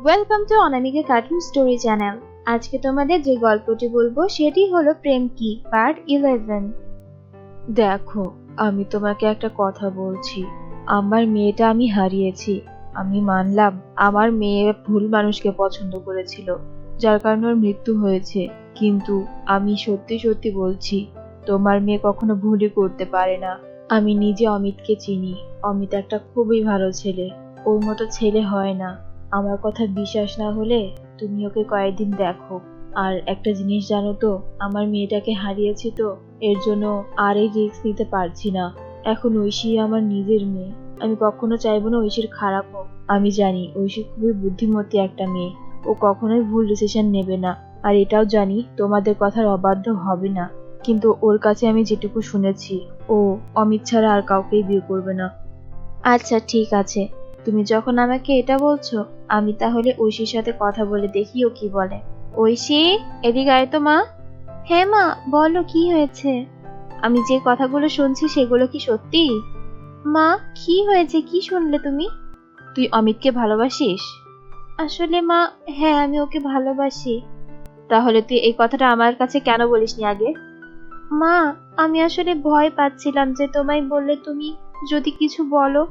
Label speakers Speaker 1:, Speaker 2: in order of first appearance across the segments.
Speaker 1: Welcome to Anamika cartoon story channel. আজকে তোমাদের যে গল্পটি বলবো সেটি হলো প্রেম কি পার্ট 11।
Speaker 2: দেখো, আমি তোমাকে একটা কথা বলছি। আমার মেয়েটা আমি হারিয়েছি। আমি মানলাম আমার মেয়ে ভুল মানুষকে পছন্দ করেছিল, যার কারণে ওর মৃত্যু হয়েছে। কিন্তু আমি সত্যি সত্যি বলছি, তোমার মেয়ে কখনো ভুলই করতে পারে না। আমি নিজে অমিতকে চিনি। অমিত একটা খুবই ভালো ছেলে। ওর মতো ছেলে হয় না। আমার কথা বিশ্বাস না হলে তুমি ওকে কয়েকদিন দেখো। আর একটা জিনিস জানো তো, আমার মেয়েটাকে হারিয়েছি তো, এর জন্য আর এই রিস্ক নিতে পারছি না। এখন ঐশী আমার নিজের মেয়ে। আমি কখনো চাইবো না ঐশীর খারাপ হোক। আমি জানি ঐশী খুবই বুদ্ধিমতী একটা মেয়ে। ও কখনোই ভুল ডিসিশন নেবে না। আর এটাও জানি তোমাদের কথার অবাধ্য হবে না। কিন্তু ওর কাছে আমি যেটুকু শুনেছি, ও অমিত ছাড়া আর কাউকেই বিয়ে করবে না।
Speaker 1: আচ্ছা ঠিক আছে, তুমি যখন আমাকে এটা বলছো, আমি তাহলে ঐশীর সাথে কথা বলে দেখি ও কি বলে। ঐশী, এদিকে আয় তো মা। হ্যাঁ মা, বলো কি হয়েছে? আমি যে কথাগুলো শুনছি সেগুলো কি সত্যি? মা, কি হয়েছে? কি শুনলে তুমি?
Speaker 2: তুই অমিতকে ভালোবাসিস?
Speaker 1: আসলে মা, হ্যাঁ আমি ওকে ভালোবাসি।
Speaker 2: তাহলে তুই এই কথাটা আমার কাছে কেন বলিসনি আগে?
Speaker 1: মা, আমি আসলে ভয় পাচ্ছিলাম যে তোমায় বললে তুমি যদি কিছু বলো।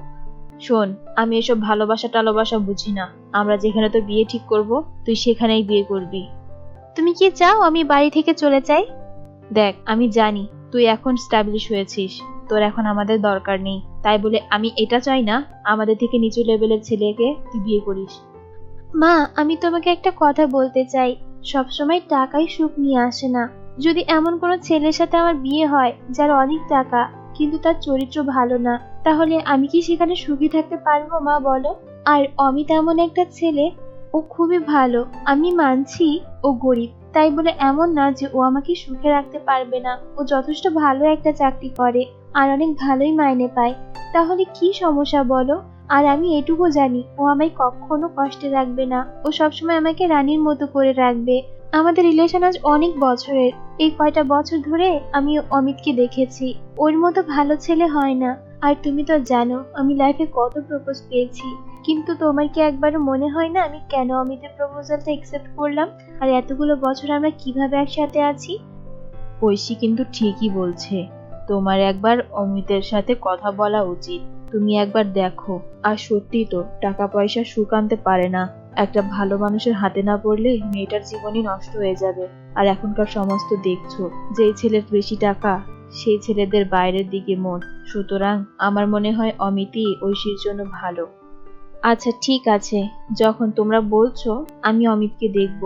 Speaker 2: শোন, আমি এসব ভালোবাসা টালোবাসা বুঝি না। আমরা যেখানে তোর বিয়ে ঠিক করব, তুই সেখানেই বিয়ে করবি।
Speaker 1: তুমি কি চাও আমি বাড়ি থেকে চলে যাই?
Speaker 2: দেখ, আমি জানি তুই এখন স্টাবলিশ হয়েছিস, তোর এখন আমাদের দরকার নেই। তাই বলে আমি এটা চাই না আমাদের থেকে নিচু লেভেলের ছেলেকে তুই বিয়ে করিস।
Speaker 1: মা, আমি তোমাকে একটা কথা বলতে চাই। সবসময় টাকাই সুখ নিয়ে আসে না। যদি এমন কোনো ছেলের সাথে আমার বিয়ে হয় যার অনেক টাকা কিন্তু তার চরিত্র ভালো না, তাহলে আমি কি সেখানে সুখী থাকতে পারবো মা বলো? আর অমিত এমন একটা ছেলে, ও খুবই ভালো। আমি মানছি ও গরিব, তাই বলে এমন না যে ও আমাকে সুখে রাখতে পারবে না। ও যথেষ্ট ভালো একটা চাকরি করে আর অনেক ভালোই মাইনে পায়। তাহলে কি সমস্যা বলো? আর আমি এটুকু জানি ও আমায় কখনো কষ্টে রাখবে না। ও সবসময় আমাকে রানীর মতো করে রাখবে। আমাদের রিলেশন আজ অনেক বছরের। এই কয়টা বছর ধরে আমি অমিতকে দেখেছি, ওর মতো ভালো ছেলে হয় না। আর তুমি তো জানো আমি লাইফে কত প্রপোজ পেয়েছি, কিন্তু তোমার কি একবারও মনে হয় না আমি কেন অমিতের প্রপোজালটা একসেপ্ট করলাম? আর এতগুলো বছর আমরা কিভাবে একসাথে আছি?
Speaker 2: ঐশী কিন্তু ঠিকই বলছে। তোমার একবার অমিতের সাথে কথা বলা উচিত। তুমি একবার দেখো। আর সত্যি তো, টাকা পয়সা সুখ আনতে পারে না। একটা ভালো মানুষের হাতে না পড়লে মেয়েটার জীবনই নষ্ট হয়ে যাবে। আর এখনকার সমাজ তো দেখছো, যেই ছেলের বেশি টাকা সেই ছেলেদের বাইরের দিকে মন। সুতরাং আমার মনে হয় অমিতই ঐশীর জন্য ভালো।
Speaker 1: আচ্ছা ঠিক আছে,
Speaker 2: যখন তোমরা বলছো, আমি অমিতকে দেখব।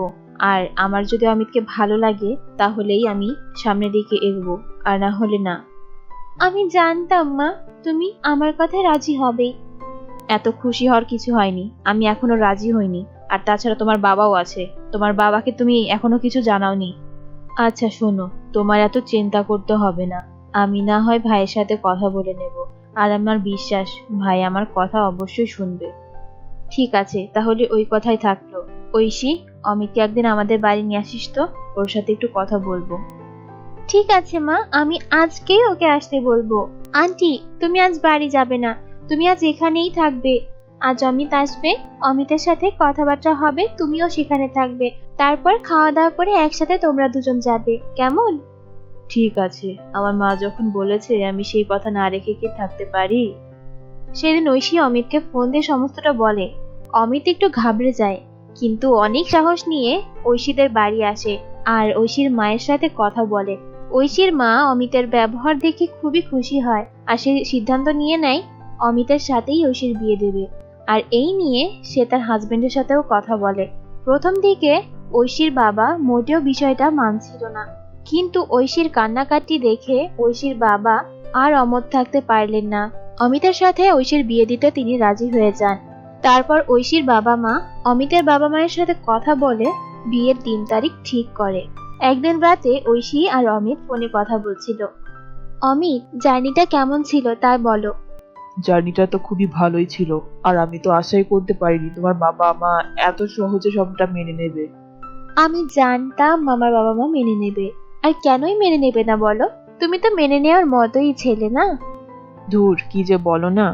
Speaker 2: আর আমার যদি অমিতকে ভালো লাগে তাহলেই আমি সামনের দিকে এগোবো, আর না হলে না।
Speaker 1: আমি জানতাম মা তুমি আমার কথায় রাজি হবেই।
Speaker 2: এত খুশি হওয়ার কিছু হয়নি, আমি এখনো রাজি হইনি। আর তাছাড়া তোমার বাবাও আছে। তোমার বাবাকে তুমি এখনো কিছু জানাওনি। আচ্ছা শোনো, তোমার এত চিন্তা করতে হবে না। আমি না হয় ভাইয়ের সাথে কথা বলে নেব। আর আমার বিশ্বাস ভাই আমার কথা অবশ্যই শুনবে। ঠিক আছে, তাহলে ওই কথাই থাকলো। ঐশী, অমিতকে একদিন আমাদের বাড়ি নিয়ে আসিস তো, ওর সাথে একটু কথা বলবো।
Speaker 1: ঠিক আছে মা, আমি আজকেই ওকে আসতে বলবো। আন্টি, তুমি আজ বাড়ি যাবে না, তুমি আজ এখানেই থাকবে। আজ অমিত আসবে, অমিতের সাথে কথাবার্তা হবে, তুমিও সেখানে থাকবে। তারপর খাওয়া দাওয়া করে একসাথে তোমরা দুজন যাবে, কেমন?
Speaker 2: ঠিক আছে, আমার মা যখন বলেছে আমি সেই কথা না রেখে কি থাকতে পারি।
Speaker 1: সেদিন ঐশী অমিতকে ফোন দিয়ে সমস্তটা বলে। অমিত একটু ঘাবড়ে যায়, কিন্তু অনেক সাহস নিয়ে ঐশীদের বাড়ি আসে আর ঐশীর মায়ের সাথে কথা বলে। ঐশীর মা অমিতের ব্যবহার দেখে খুবই খুশি হয় আর সে সিদ্ধান্ত নিয়ে নেয় অমিতের সাথেই ঐশীর বিয়ে দেবে। আর এই নিয়ে সে তার হাজবেন্ডের সাথেও কথা বলে। প্রথম দিকে ঐশীর বাবা মোটেও বিষয়টা মানছিল না, কিন্তু ঐশীর কান্নাকাটি দেখে ঐশীর বাবা আর অমত থাকতে পারলেন না। অমিতের সাথে ঐশীর বিয়ে দিতে তিনি রাজি হয়ে যান। তারপর ঐশীর বাবা মা অমিতের বাবা মায়ের সাথে কথা বলে বিয়ের দিন তারিখ ঠিক করে। একদিন রাতে ঐশী আর অমিত ফোনে কথা বলছিল। অমিত, জার্নিটা কেমন ছিল তা বলো।
Speaker 3: জার্নিটা তো খুবই ভালোই ছিল। আর আমি তো আশাই করতে পারিনি তোমার বাবা মা এত সহজে সবটা মেনে নেবে।
Speaker 1: আমি জানতাম মামার বাবা মা মেনে নেবে। আর কেনই মেনে নেবে না বলো? তুমি তো মেনে নেওয়ার মতোই ছেলে না?
Speaker 3: ধুর, কি যে বলো না।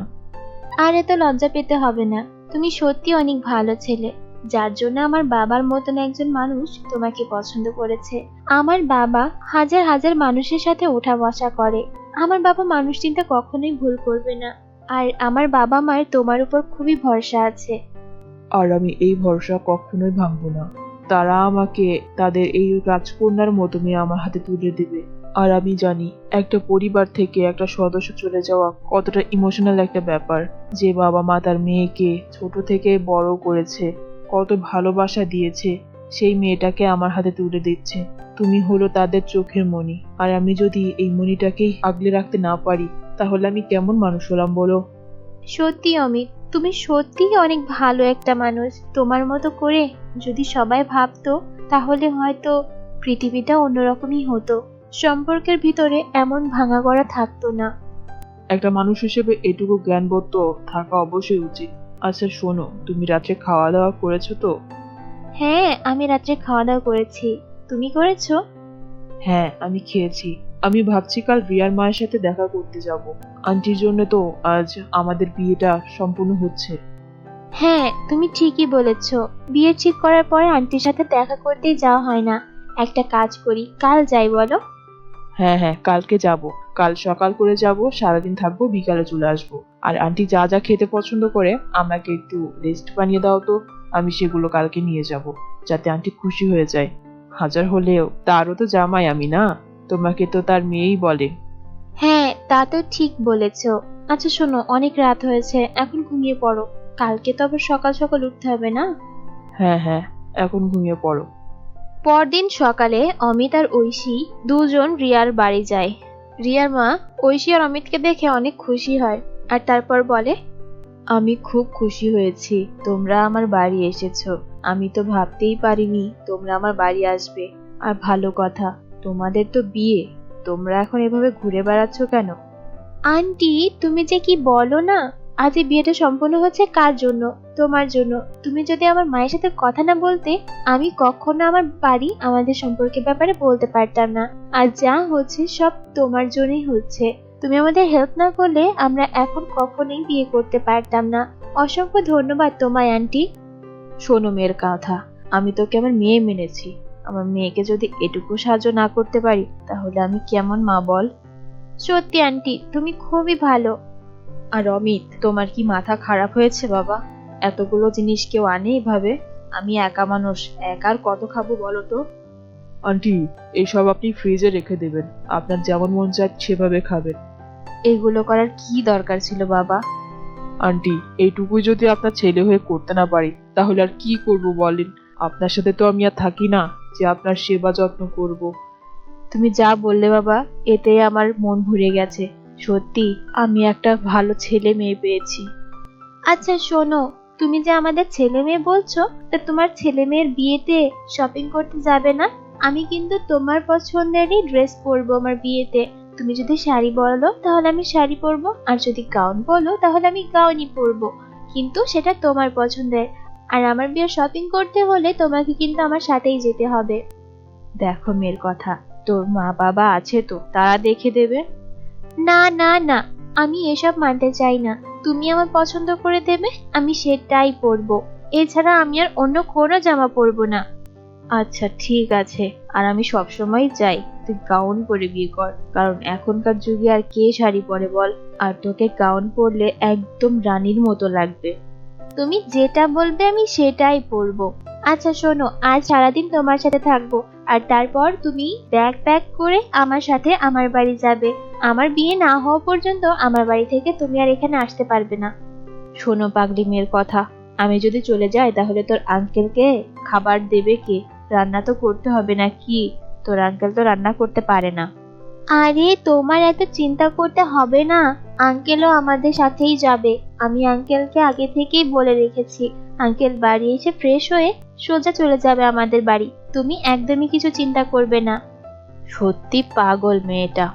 Speaker 1: আর এত লজ্জা পেতে হবে না, তুমি সত্যি অনেক ভালো ছেলে। যার জন্য আমার বাবার মতন একজন মানুষ তোমাকে পছন্দ করেছে। আমার বাবা হাজার হাজার মানুষের সাথে ওঠা বসা করে। আমার বাবা মানুষ চিন্তা কখনোই ভুল করবে না। আর আমার বাবা মায়ের তোমার উপর খুবই ভরসা আছে।
Speaker 3: আর আমি এই ভরসা কখনোই ভাঙবো না। তারা আমাকে তাদের এই রাজকন্যার মতো মেয়ে আমার হাতে তুলে দেবে। আর আমি জানি একটা পরিবার থেকে একটা সদস্য চলে যাওয়া কতটা ইমোশনাল একটা ব্যাপার। যে বাবা মা তার মেয়েকে ছোট থেকে বড় করেছে, কত ভালোবাসা দিয়েছে, সেই মেয়েটাকে আমার হাতে তুলে দিচ্ছে। তুমি হলো তাদের চোখের মণি, আর আমি যদি এই মণিটাকেই আগলে রাখতে না পারি, তাহলে আমি কেমন মানুষ হলাম বলো?
Speaker 1: সত্যি অমিত, তুমি সত্যিই অনেক ভালো একটা মানুষ। তোমার মতো করে যদি সবাই ভাবতো তাহলে হয়তো পৃথিবীটা অন্যরকমই হতো। সম্পর্কের ভিতরে এমন ভাঙা গড়া থাকতো না।
Speaker 3: একটা মানুষ হিসেবে এটুকু জ্ঞানবোধ তো থাকা অবশ্যই উচিত। আচ্ছা শোনো, তুমি রাত্রে খাওয়া দাওয়া করেছো তো?
Speaker 1: হ্যাঁ, আমি রাত্রে খাওয়া দাওয়া করেছি। তুমি করেছো?
Speaker 3: হ্যাঁ, আমি খেয়েছি। আমি ভাবছি কাল রিয়ার মায়ের সাথে দেখা করতে যাব। আন্টির জন্য তো আজ আমাদের বিয়েটা সম্পূর্ণ হচ্ছে।
Speaker 1: হ্যাঁ, তুমি ঠিকই বলেছো। বিয়ে ঠিক করার পরে আন্টির সাথে দেখা করতেই যাওয়া হয় না। একটা কাজ করি, কাল যাই বলো?
Speaker 3: হ্যাঁ হ্যাঁ, কালকে যাব। কাল সকাল করে যাব, সারাদিন থাকবো, বিকালে চলে আসবো। আর আন্টি যা যা খেতে পছন্দ করে আমাকে একটু লিস্ট বানিয়ে দাও তো। আমি সেগুলো কালকে নিয়ে যাব, যাতে আন্টি খুশি হয়ে যায়। হাজার হলেও তারও তো জামাই আমি, না? তোমাকে তো তার মেয়েই বলে।
Speaker 1: হ্যাঁ, তা তো ঠিক বলেছো। আচ্ছা শোনো, অনেক রাত হয়েছে, এখন ঘুমিয়ে পড়ো। কালকে তো আবার সকাল সকাল উঠতে হবে না?
Speaker 3: হ্যাঁ হ্যাঁ, এখন ঘুমিয়ে পড়ো।
Speaker 1: পরদিন সকালে অমিত আর ঐশী দুজন রিয়ার বাড়ি যায়। রিয়ার মা ঐশী আর অমিতকে দেখে অনেক খুশি হয়, আর তারপর বলে,
Speaker 2: আমি খুব খুশি হয়েছি তোমরা আমার বাড়ি এসেছো। আমি তো ভাবতেই পারিনি তোমরা আমার বাড়ি আসবে। আর ভালো কথা, তোমাদের তো বিয়ে, তোমরা এখন এভাবে ঘুরে বেড়াচ্ছ কেন?
Speaker 1: আন্টি তুমি যে কি বলো না, আজ এই বিয়েটা সম্পূর্ণ হচ্ছে কার জন্য? তোমার জন্য। তুমি যদি আমার মায়ের সাথে কথা না বলতে, আমি কখনো আমার বাড়ি আমাদের সম্পর্কের ব্যাপারে বলতে পারতাম না। আর যা হচ্ছে সব তোমার জন্যই হচ্ছে। তুমি আমাদের হেল্প না করলে আমরা এখন কখনোই বিয়ে করতে পারতাম না। অসংখ্য ধন্যবাদ তোমায় আন্টি।
Speaker 2: শোনো মেয়ের কথা, আমি তোকে আমার মেয়ে মেনেছি। আমার মেয়েকে যদি এটুকু সাহায্য না করতে পারি তাহলে আমি কেমন মা বল?
Speaker 1: সত্যি আন্টি, তুমি খুবই ভালো।
Speaker 2: আর অমিত, তোমার কি মাথা খারাপ হয়েছে বাবা? এতগুলো জিনিস কেউ আনে এভাবে? আমি একা মানুষ, একার কত খাবো বলো তো?
Speaker 3: আন্টি, এইসব আপনি ফ্রিজে রেখে দেবেন। আপনার যেমন মন চায় সেভাবে খাবেন।
Speaker 2: এগুলো করার কি দরকার ছিল বাবা?
Speaker 3: আন্টি, এইটুকুই যদি আপনার ছেলে হয়ে করতে না পারি, তাহলে আর কি করব বলেন? আপনার সাথে তো আমি আর থাকি না যে আপনার সেবা যত্ন করব।
Speaker 2: তুমি যা বললে বাবা, এতে আমার মন ভরে গেছে। সত্যি আমি একটা ভালো ছেলে মেয়ে পেয়েছি।
Speaker 1: আচ্ছা শোনো, তুমি যে আমাদের ছেলে মেয়ে বলছো, তা তোমার ছেলে মেয়ের বিয়েতে শপিং করতে যাবে না? আমি কিন্তু তোমার পছন্দেরই ড্রেস পরবো আমার বিয়েতে। তুমি যদি শাড়ি বলো তাহলে আমি শাড়ি পরবো, আর যদি গাউন বলো তাহলে আমি গাউনই পরবো। কিন্তু সেটা তোমার পছন্দের। আর আমার বিয়ে শপিং করতে হলে তোমাকে কিন্তু আমার সাথেই যেতে হবে।
Speaker 2: দেখো মেয়ের কথা, তোর মা বাবা আছে তো, তারা দেখে দেবে।
Speaker 1: না না না, আমি এসব মানতে চাই না। তুমি আমার পছন্দ করে দেবে, আমি সেটাই পরবো। এছাড়া আমি আর অন্য কোনো জামা পরবো না।
Speaker 2: আচ্ছা ঠিক আছে, আর আমি সবসময় চাই তুই গাউন পরে বিয়ে কর, কারণ এখনকার যুগে আর কে শাড়ি পরে বল? আর তোকে গাউন পরলে একদম রানীর মতো লাগবে।
Speaker 1: তুমি যেটা বলবে আমি সেটাই পরবো। আচ্ছা শোনো, আজ সারাদিন তোমার সাথে থাকবো, আর তারপর তুমি ব্যাগ প্যাক করে আমার সাথে আমার বাড়ি যাবে। আমার বিয়ে না হওয়া পর্যন্ত আমার বাড়ি থেকে তুমি আর এখানে আসতে পারবে না।
Speaker 2: শোনো পাগলি মেয়ের কথা, আমি যদি চলে যাই তাহলে তোর আঙ্কেলকে খাবার দেবে কে? রান্না তো করতে হবে নাকি? তোর আঙ্কেল তো রান্না করতে পারে না।
Speaker 1: আরে তোমার এত চিন্তা করতে হবে না, আঙ্কেলও আমাদের সাথেই যাবে। আমি আঙ্কেলকে আগে থেকেই বলে রেখেছি। আঙ্কেল বাড়ি এসে ফ্রেশ হয়ে সোজা চলে যাবে আমাদের বাড়ি। তুমি একদমই কিছু চিন্তা করবে না।
Speaker 2: সত্যি পাগল মেয়েটা।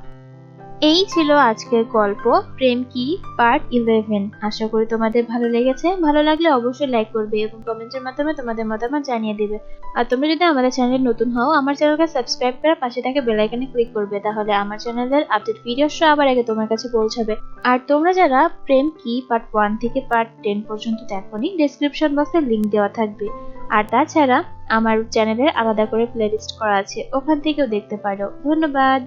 Speaker 1: এই ছিল আজকের গল্প প্রেম কি পার্ট 11। আশা করি তোমাদের ভালো লেগেছে। ভালো লাগলে অবশ্যই লাইক করবে এবং কমেন্টের মাধ্যমে তোমাদের মতামত জানিয়ে দিবে। আর তোমরা যদি আমাদের চ্যানেলে নতুন হও, আমার চ্যানেলকে সাবস্ক্রাইব করে পাশে থাকা বেল আইকনে ক্লিক করবে, তাহলে আমার চ্যানেলের আপডেট ভিডিও সবার আগে তোমার কাছে পৌঁছাবে। আর তোমরা যারা প্রেম কি পার্ট 1 থেকে পার্ট 10 পর্যন্ত দেখোনি, ডেসক্রিপশন বক্সে লিংক দেওয়া থাকবে। আর তাছাড়া আমার চ্যানেলের আলাদা করে প্লেলিস্ট করা আছে, ওখান থেকেও দেখতে পারো। ধন্যবাদ।